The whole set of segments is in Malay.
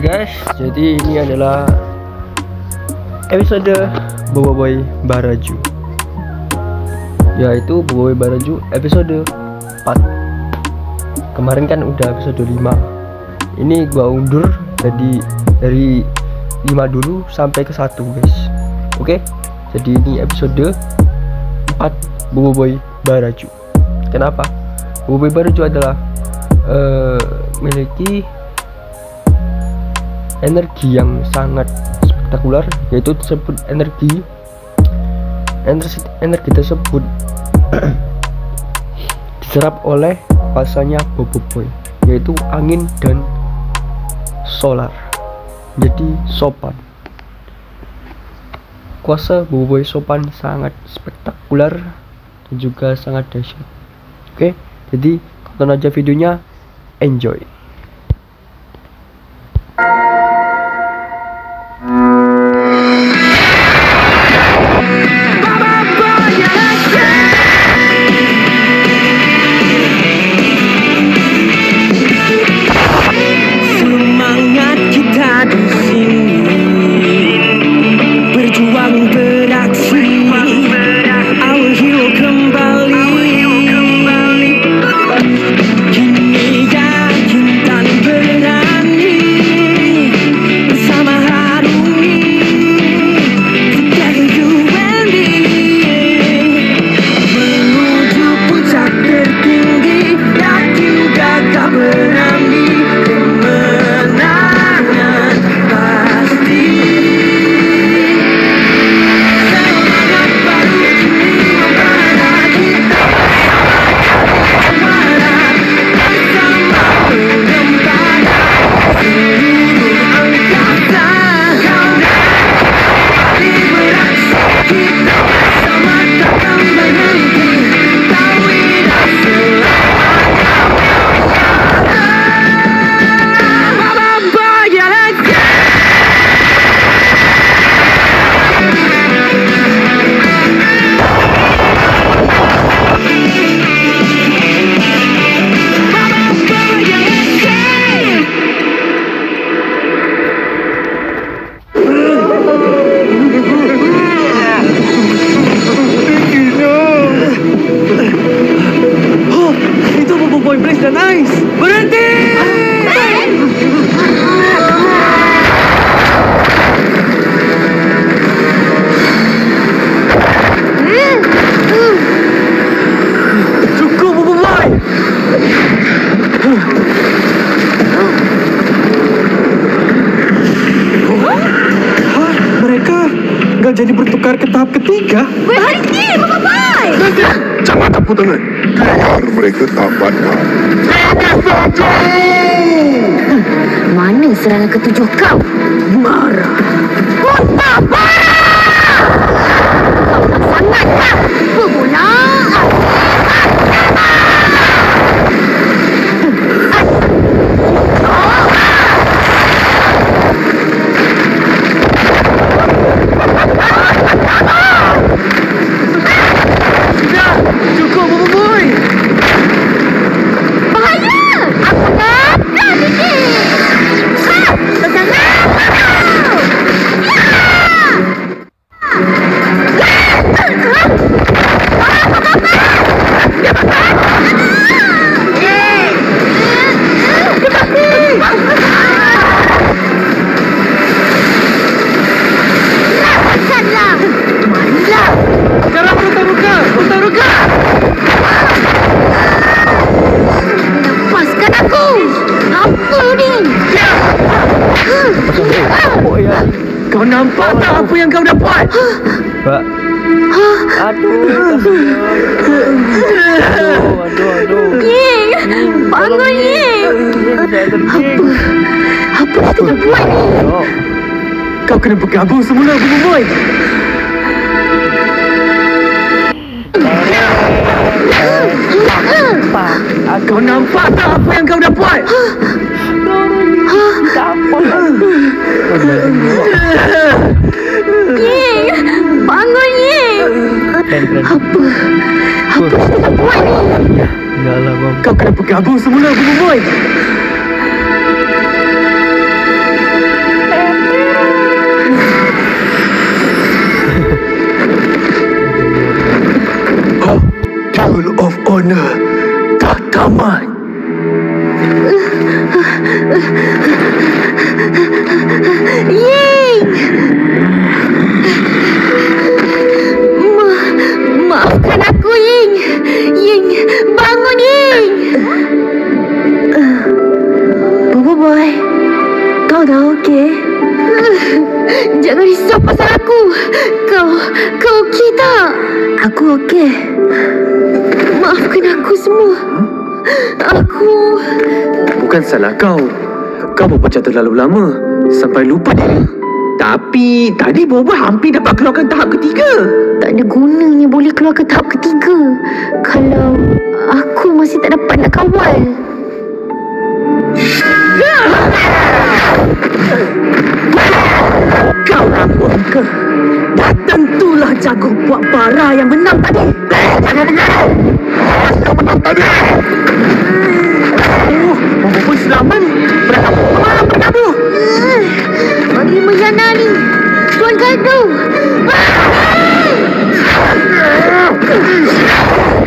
guys, jadi ini adalah episode Boboiboy Baraju, yaitu Boboiboy Baraju episode 4. Kemarin kan udah episode 5. Ini gua undur jadi dari 5 dulu sampai ke 1 guys. Oke, jadi ini episode 4 Boboiboy Baraju. Kenapa? Boboiboy Baraju adalah memiliki energi yang sangat spektakuler, yaitu tersebut energi tersebut diserap oleh kuasanya Boboiboy, yaitu angin dan solar. Jadi sopan. Kuasa Boboiboy sopan sangat spektakuler dan juga sangat dahsyat. Oke, jadi tonton aja videonya, enjoy. Jadi bertukar ke tahap ketiga. Berhenti, Boboiboy! Jangan campur tangan. Biar mereka tak pandang. Mana serangan ketujuh kau? Marah. Putar parah! Kau sangat tak berguna. Kau nampak tak apa yang kau dah buat? Pak. Aduh. Ying, bangun Ying. Apa yang kita buat ni? Kau kena bergabung semula, Boboiboy. Kau nampak tak apa yang kau dah buat? Ying, bangun Ying. Apa yang kita buat ni? Yalah bang. Kau kena bergabung semula, Boboiboy. Honor tak tamat. Ying! Maafkan aku, Ying. Ying, bangun, Ying. Bobo boy, kau dah okey? Jangan risau pasal aku. Kau okey tak? Aku okey. Maafkan aku semua. Aku... Bukan salah kau. Kau berpecah terlalu lama sampai lupa diri. Tapi tadi Bobo hampir dapat keluarkan tahap ketiga. tak ada gunanya boleh keluar ke tahap ketiga kalau aku masih tak dapat nak kawal. Kau rampun ke? Dah tentulah jago buat bara yang menang tadi. Kau menang tadi. Bobo pun selamat. Berapa? Bagi menyanari Tuan Gaduh.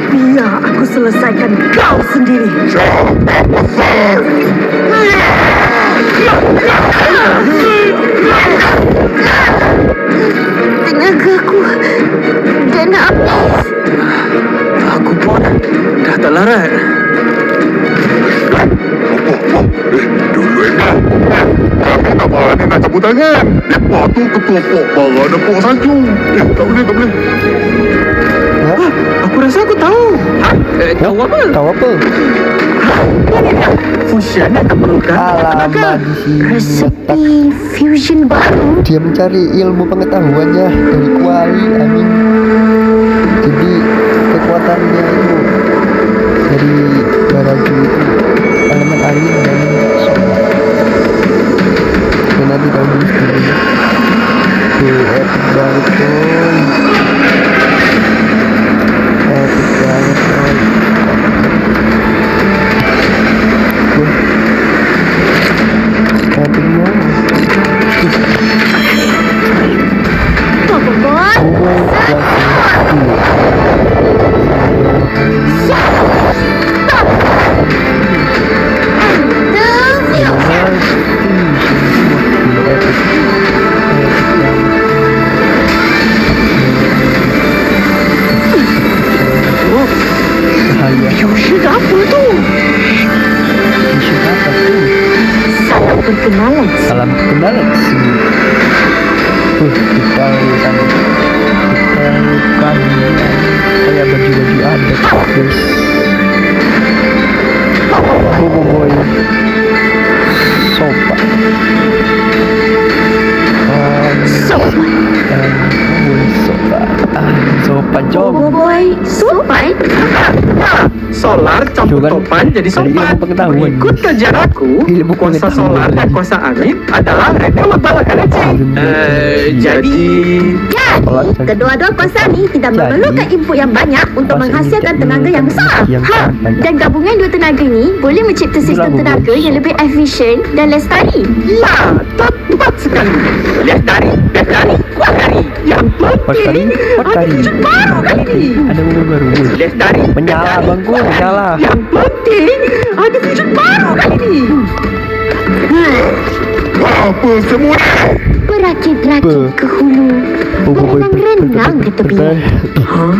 Biar aku selesaikan kau sendiri. Tenaga aku dah nak habis. Aku pun dah tak larat. Dulu kami tak berani nak cabut tangan. Lepas tu ketua pok bara dan pok salju. Tak boleh. Aku rasa aku tahu. Tahu apa? Tahu apa? Fusion tak perlukan tenaga. Alamak, di sini Resepi fusion baru. dia mencari ilmu pengetahuannya dari kuali. Amin. Jadi kekuatannya itu dari baraju itu elemen angin dan solar. Dan nanti kamu sendiri epic banget coy. Epic banget coy. Epic banget. Bobo boy. Fusion apa tu? Salam perkenalan. Salam kenalan sini. Kita bukan kayak baju-baju adat guys. Bobo boy sopan. Sopan Bobo jom. boy sopan. Solar campur Juga topan jadi dari sopan. ilmu pengetahuan. Ikut ajaranku, Ilmu kuasa pengetahuan. solar dan kuasa angin adalah renewable energy. Jadi Kedua-dua kuasa ni tidak memerlukan input yang banyak untuk kuasa menghasilkan ini tenaga yang besar. yang sangat banyak. Dan gabungan dua tenaga ni boleh mencipta sistem Itulah tenaga Bobo. yang lebih efisien dan lestari. ya, tepat sekali. Lestari, kuat dari. Yang penting Kuat ada dari. wujud baru kali ni. Ada mobil baru. Lestari, Menyala bangku, menyala. Yang penting ada wujud baru kali ni. Apa semua ni? Berakit-rakit ke hulu, berenang-renang ke tepi.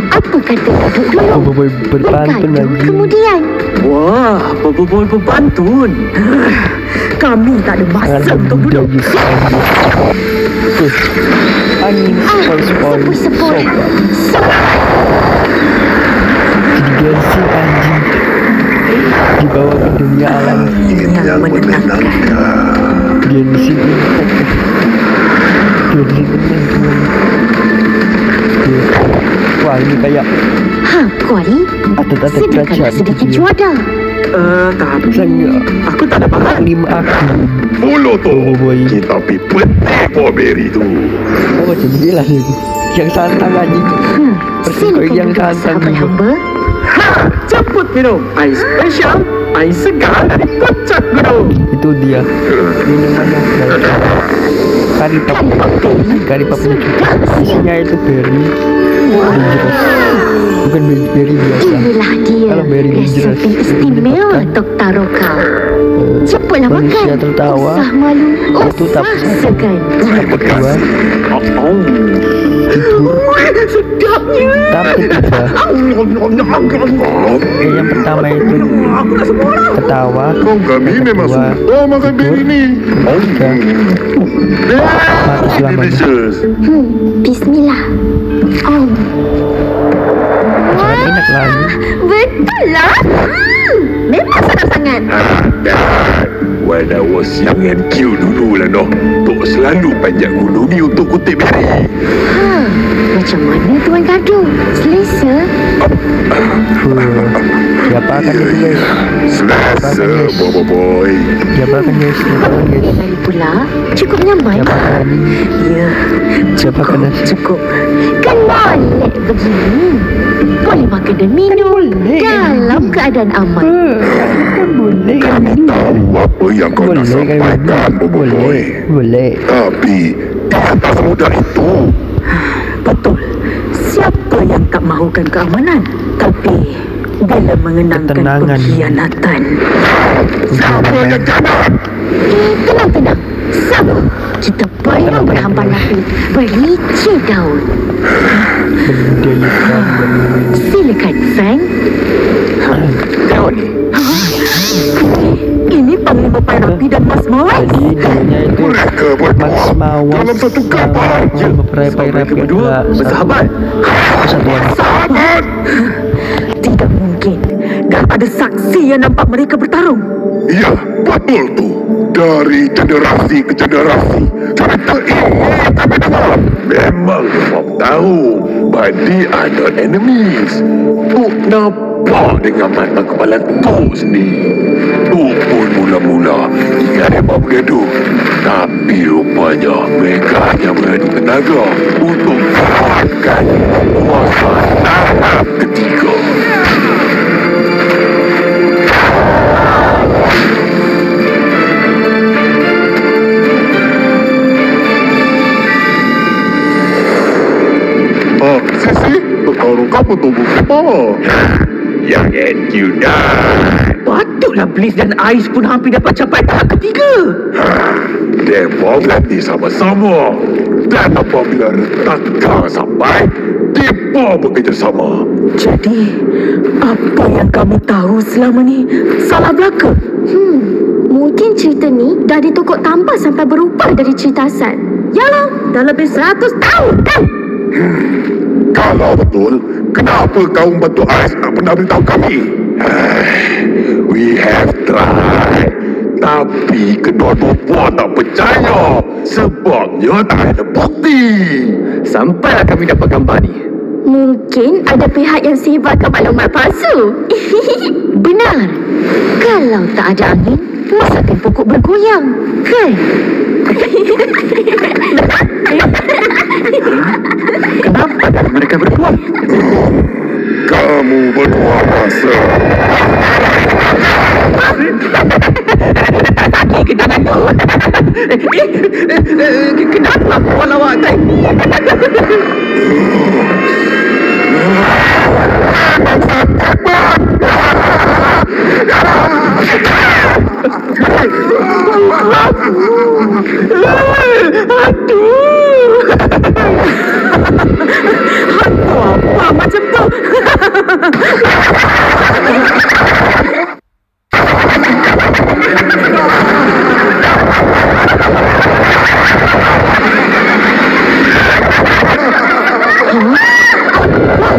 Apa kata duduk dulu, Bobo boy berpantun bergaduh lagi. kemudian. Wah, Bobo boy berbantun. Kami tak ada masa untuk duduk. Angin sepoi-sepoi Sepoi-sepoi. sopan. Jadi gengsi anjing dibawa ke dunia alam. Yang menenangkan. Gengsi impact. Gengsi teman-teman. Wah ini kayak Kuali, adat-adat sedangkan kerajaan sedikit gitu ya. cuaca. Tapi Saya aku tak ada bahan. Taklim aku. Mulu tu. Bobo boy. Kita pergi petik Pok Berry tu. Oh jadi gila nih. Yang santang anjing. Persiko Silakan yang duduk santang sahabat juga. hamba. Ceput minum air spesial, air segar dari puncak gunung. Itu dia minumannya dari kari pap juga isinya itu berry dangerous. Bukan berry biasa. Inilah dia Kalau berry dangerous, resepi istimewa Dr. Roka. Cepatlah makan. Manusia tertawa, Usah malu, itu tak usah segan. kedua tidur, Sedapnya. tapi tiga. Yang pertama itu ketawa, Kau kami memang kedua suka makan beri ni. ketiga mati selamanya. Delicious. Bismillah. Sangat enak lagi. Betul lah. Memang sedap sangat. Dan when I was young and cute dulu lah noh, Tok selalu panjat gunung ni untuk kutip beri. Macam mana Tuan Kadu? Selesa? Diapakan itu guys? Selesa, boy. Diapakan guys? Diapakan guys? Lagi pula, cukup nyaman. Diapakan lagi? Ya, Diapakan nasi? cukup. Kan boleh begini. Boleh makan dan minum dalam keadaan aman. Kan boleh kan minum? Tahu apa yang kau nak Boleh kan sampaikan, minum? boy. Boleh. Boleh. Tapi dia tak semudah itu. Betul. Siapa yang tak mahukan keamanan? Tapi bila mengenangkan Ketenangan. pengkhianatan. Siapa yang jangan? Tenang-tenang. Sabar. Kita belum berhambar-hambar. Berlicin daun. Berbudayakan. Silakan, Frank. Tengok ni. Ini Panglima Pairapi dan Mas Mawai. Jadi dulunya itu Mereka Mas berdua Mawas dalam satu kapal. Beberapa Mereka berdua bersahabat. kesatuan. Sahabat. Tidak mungkin. Dan ada saksi yang nampak mereka bertarung. Ya, betul tu. Dari generasi ke generasi, cerita ini kami dengar. Memang Bob tahu, but they are not enemies. Tuk nampak dengan mata kepala Tuk sendiri. Tuk pun mula-mula ingat mereka bergaduh. Tapi rupanya mereka hanya beradu tenaga untuk mengalahkan kuasa tahap ketiga. Sisi, sekarang kamu tunggu apa? Yang NQ dah. Patutlah Bliss dan Ais pun hampir dapat capai tahap ketiga. Mereka berlatih sama-sama. Dan apabila retakan sampai, mereka bekerjasama. Jadi, apa yang kami tahu selama ni salah belaka? Mungkin cerita ni dah ditokok tambah sampai berubah dari cerita asal. Yalah, dah lebih 100 tahun kan? Kalau betul, kenapa kaum Batu Ais tak pernah beritahu kami? We have tried. Tapi kedua-dua puan tak percaya. Sebabnya tak ada bukti. Sampailah kami dapat gambar ni. Mungkin ada pihak yang sebarkan maklumat palsu. Benar. Kalau tak ada angin, masakan pokok bergoyang, kan? Kenapa tak mereka berdua? Kamu berdua rasa. Kaki ke tangan tu. Kenapa puan awak tadi? Apa macam tu?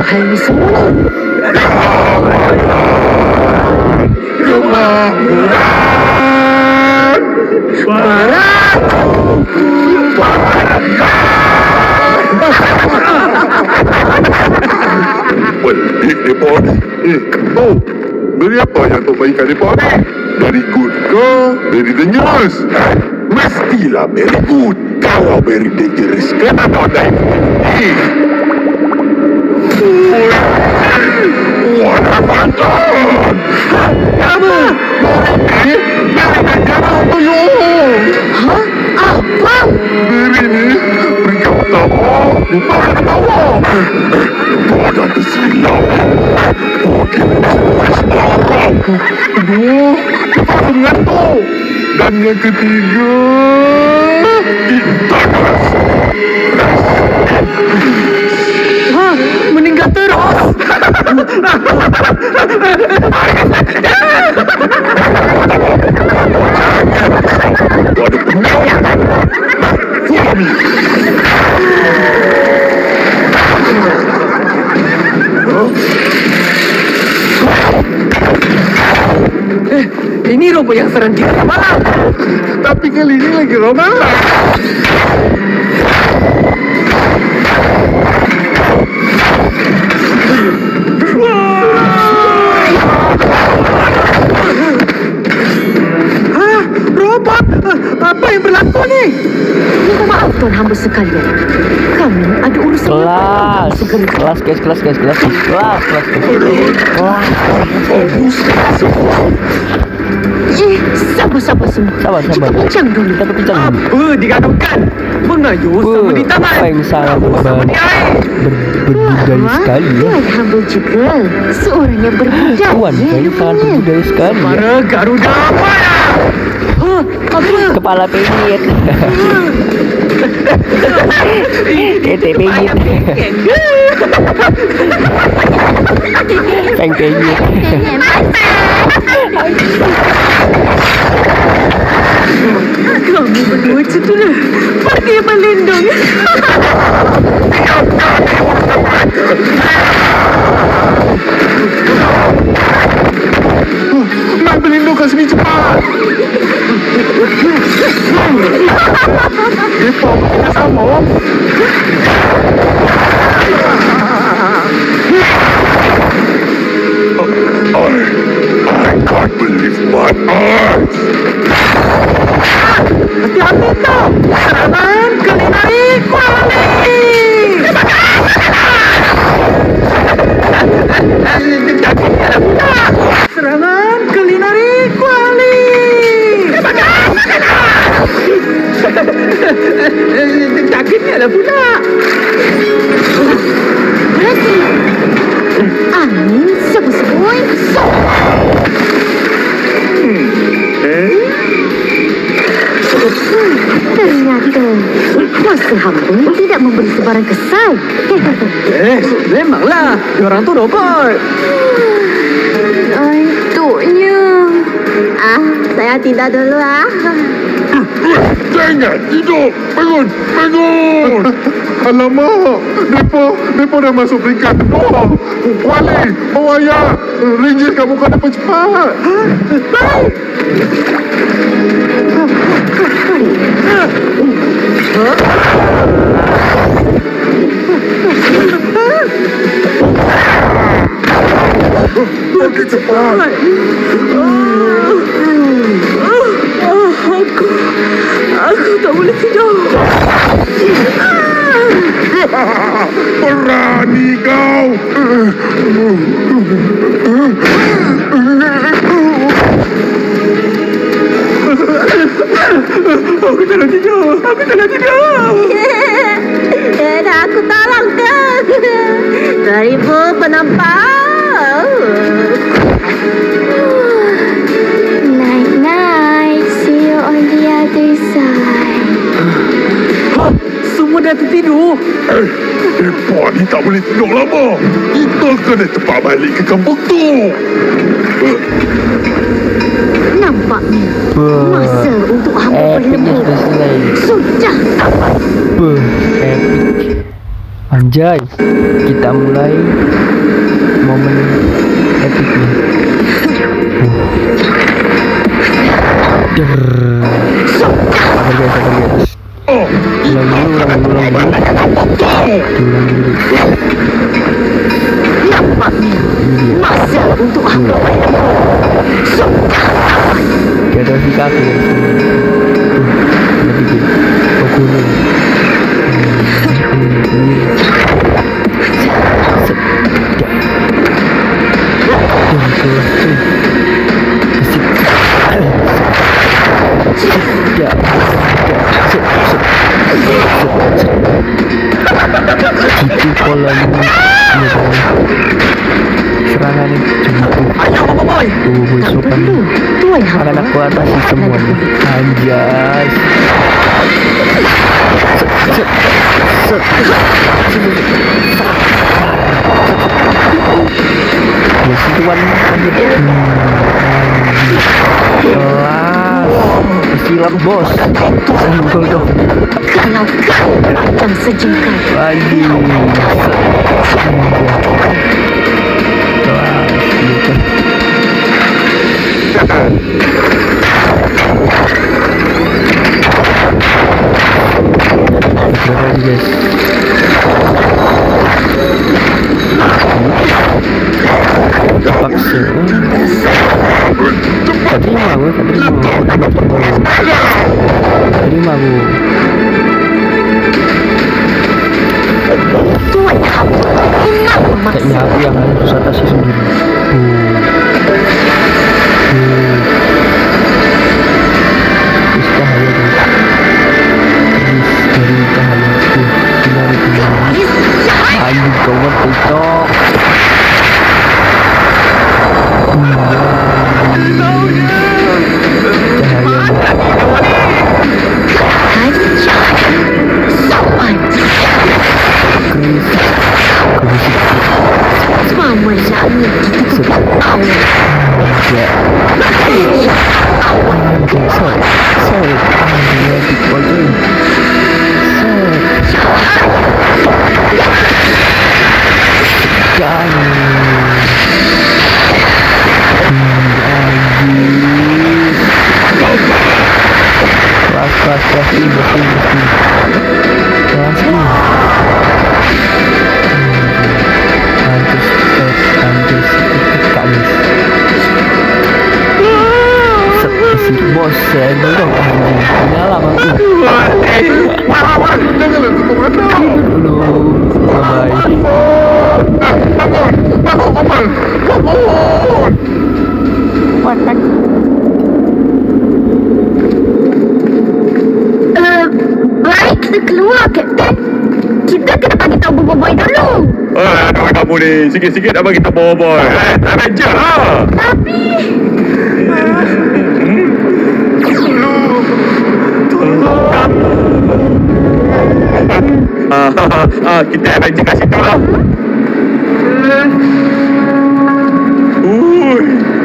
Hal ni semua ni. Mereka ni. Oh, beri apa yang tu baikkan mereka ni? Very good ke? Very dangerous? Mestilah very good. Kalau very dangerous, kenapa naik? What a bantuan! Apa? Hah? Apa? Beri ni, peringkat pertama, di bawah. yang ketiga. Meninggal terus. Waduh, follow me. Ini robot yang serang kita malam. Tapi kali ini lagi Ramalan. Robot, apa yang berlaku ni? Minta maaf tuan hamba sekalian. Kami ada urusan Kelas, kelas guys, kelas guys, kelas, kelas, kelas, kelas. Sabar semua. Sabar, Kita sabar. bincang dulu. Kita berbincang dulu. Apa digaduhkan? Mengayuh sama di taman. Apa yang salah Sama di air. berbudaya sekali ya. Tuan hamba juga seorang yang berbudaya. Tuan yang sangat berbudaya sekali ya. Para Garuda apa ya? Apa? Kepala penyit. Tete penyit. Peng penyit. Kamu berdua cetulah. Pergi melindung. Nak berlindung kat sini cepat. Mereka kita sama. I can't believe my eyes. Hati-hati tau. Serangan kulinari kuali. Serangan kulinari kuali. Sakitnya lah pula. Berhenti. Angin sepoi-sepoi. Ternyata kuasa hamba tidak memberi sebarang kesan. Memanglah. Diorang tu robot. Untuknya. Saya tidak dulu Jangan tidur. Bangun, bangun. Alamak, mereka dah masuk peringkat 2. Kuali, bawa ayah. Ringgit kamu kena cepat. Baik. Pergi cepat. Aku tak boleh tidur. Berani kau. Aku tak nak tidur. Aku tak nak tidur. Dah aku tolong kau. 2000 penampau. Night night. See you on the other side. Semua dah tertidur. Mereka ni tak boleh tidur lama. Kita kena cepat balik ke kampung tu. Nampaknya masa untuk hamba Epicnya berlembut sudah selesai. sudah sampai. Epic. Anjay, kita mulai momen epicnya. Sabar guys. Ulang dulu. Nampaknya masa untuk hamba berlembut sudah sampai. Kita si kaki guys. Lebih gunung. Itu kolam ini tangan ni. Ayo, boy. Boy Tak sopan. perlu. Tuan Akan hamba. aku atasi semua ni. Anjas. Yes, tuan. Kelas. Silam bos. Senggol dong. Kalau kau datang sejengkal, Lagi. Kelas. Gitu. Berapa lagi guys? Paksa. Tak terima gue, tak terima gue. tuan hamba hendak memaksa. Kayaknya aku yang harus atasi sendiri. Cahaya guys. Dari cahaya. Sinar itu. Anjing kawan TikTok. Mama langit kita awal. Bos, saya dong anjing. Nyala bangku. Dulu. Bye. Baik, kita keluar, Kapten. Kita kena bagi tahu Boboiboy dulu. Aduh, kamu ni sikit-sikit dah bagi tak boy. Tak aja lah. Tapi Kita aja kasih tahu lah.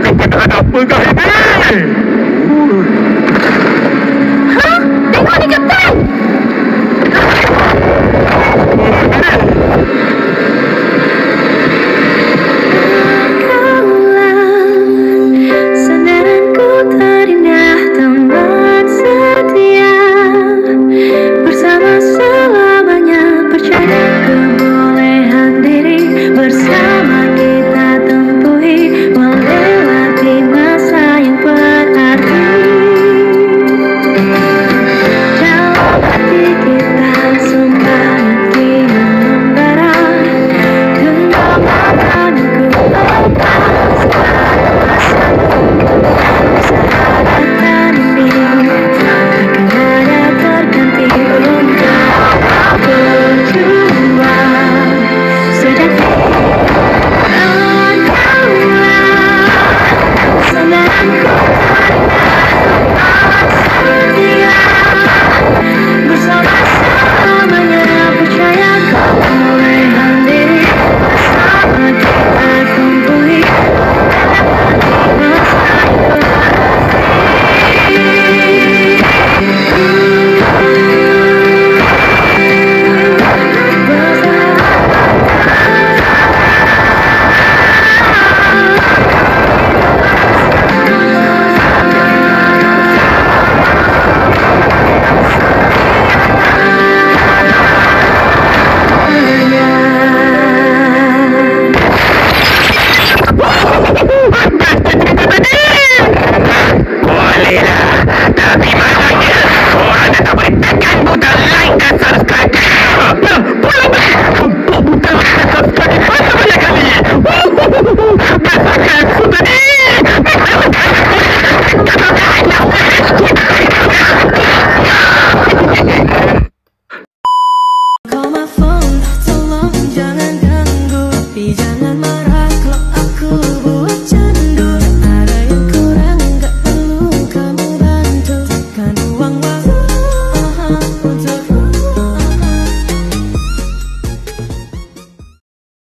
Kau pernah ada apa kah ini?